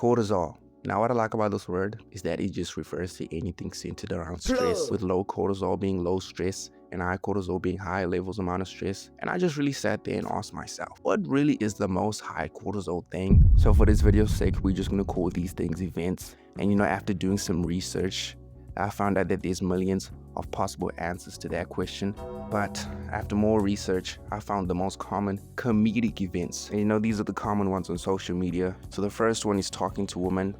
Cortisol. Now, what I like about this word is that it just refers to anything centered around stress, with low cortisol being low stress and high cortisol being high levels amount of stress. And I just really sat there and asked myself, what really is the most high cortisol thing? So for this video's sake, we're just gonna call these things events. And after doing some research, I found out that there's millions of possible answers to that question. But after more research, I found the most common comedic events. And these are the common ones on social media. So the first one is talking to women,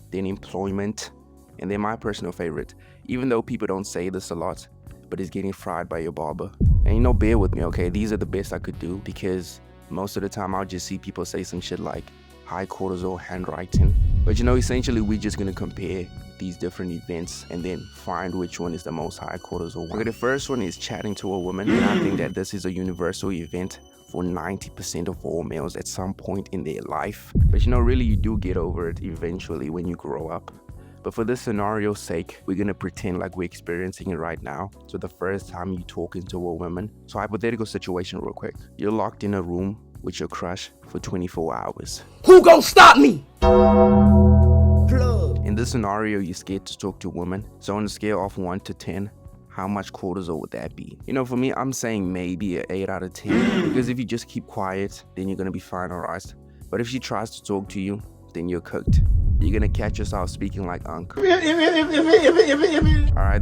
then employment, and then my personal favorite, even though people don't say this a lot, but it's getting fried by your barber. And bear with me, okay? These are the best I could do, because most of the time I'll just see people say some shit like high cortisol handwriting. But essentially we're just gonna compare these different events and then find which one is the most high cortisol one. Okay, the first one is chatting to a woman, and I think that this is a universal event for 90% of all males at some point in their life. But really you do get over it eventually when you grow up. But for this scenario's sake, we're gonna pretend like we're experiencing it right now. So the first time you talking to a woman, so hypothetical situation real quick. You're locked in a room with your crush for 24 hours. Who gon' stop me? In this scenario, you're scared to talk to a woman. So on a scale of 1 to 10, how much cortisol would that be? For me, I'm saying maybe an 8 out of 10. Because if you just keep quiet, then you're gonna be fine, alright? But if she tries to talk to you, then you're cooked. You're gonna catch yourself speaking like uncle. Alright,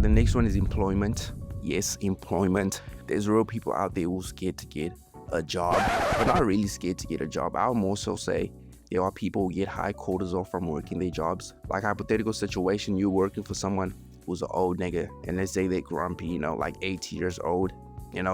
the next one is employment. Yes, employment. There's real people out there who's scared to get a job, but not really scared to get a job. I'll more so say there are people who get high cortisol from working their jobs. Like hypothetical situation, you're working for someone who's an old nigga, and let's say they're grumpy, like 80 years old,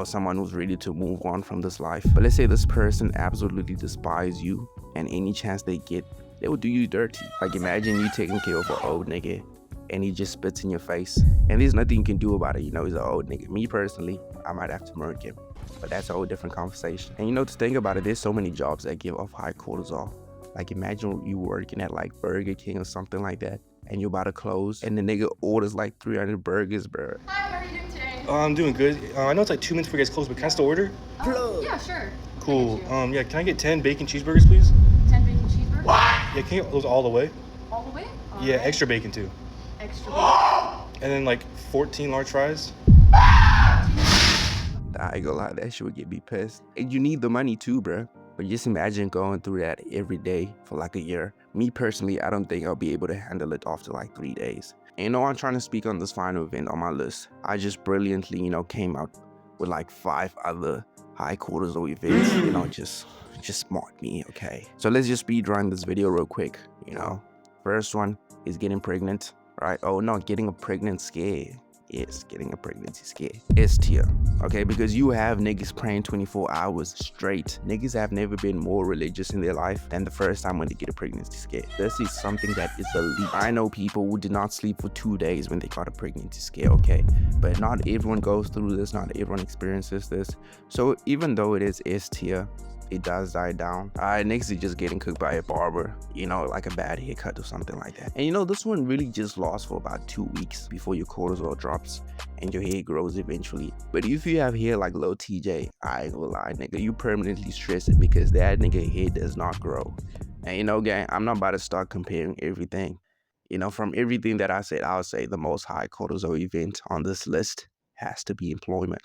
someone who's ready to move on from this life. But let's say this person absolutely despises you, and any chance they get, they will do you dirty. Like imagine you taking care of an old nigga and he just spits in your face, and there's nothing you can do about it. He's an old nigga. Me personally, I might have to murk him, but that's a whole different conversation. And to think about it, there's so many jobs that give off high cortisol. Like imagine you working at like Burger King or something like that, and you're about to close, and the nigga orders like 300 burgers, bro. Hi, how are you doing today? I'm doing good. I know it's like 2 minutes before you guys close, but can I still order? Yeah, sure. Cool. Yeah, can I get 10 bacon cheeseburgers, please? 10 bacon cheeseburgers? Yeah, can you get those all the way? All the way? Yeah, Alright. extra bacon too. Extra bacon. And then like 14 large fries. I ain't gonna lie, that shit would get me pissed. And you need the money too, bro. But just imagine going through that every day for like a year. Me personally, I don't think I'll be able to handle it after like 3 days. And I'm trying to speak on this final event on my list. I just brilliantly, came out with like 5 other high cortisol events. Just smart me, okay? So let's just speed run this video real quick. First one is getting pregnant, right? Oh no, getting a pregnant scare. Yes, getting a pregnancy scare. S tier, okay? Because you have niggas praying 24 hours straight. Niggas have never been more religious in their life than the first time when they get a pregnancy scare. This is something that is elite. I know people who did not sleep for 2 days when they got a pregnancy scare, okay? But not everyone goes through this, not everyone experiences this. So even though it is S tier, it does die down. Next is just getting cooked by a barber, like a bad haircut or something like that. And this one really just lasts for about 2 weeks before your cortisol drops and your hair grows eventually. But if you have hair like Lil TJ, I ain't gonna lie, nigga, you permanently stress it, because that nigga hair does not grow. And gang, I'm not about to start comparing everything. From everything that I said, I'll say the most high cortisol event on this list has to be employment.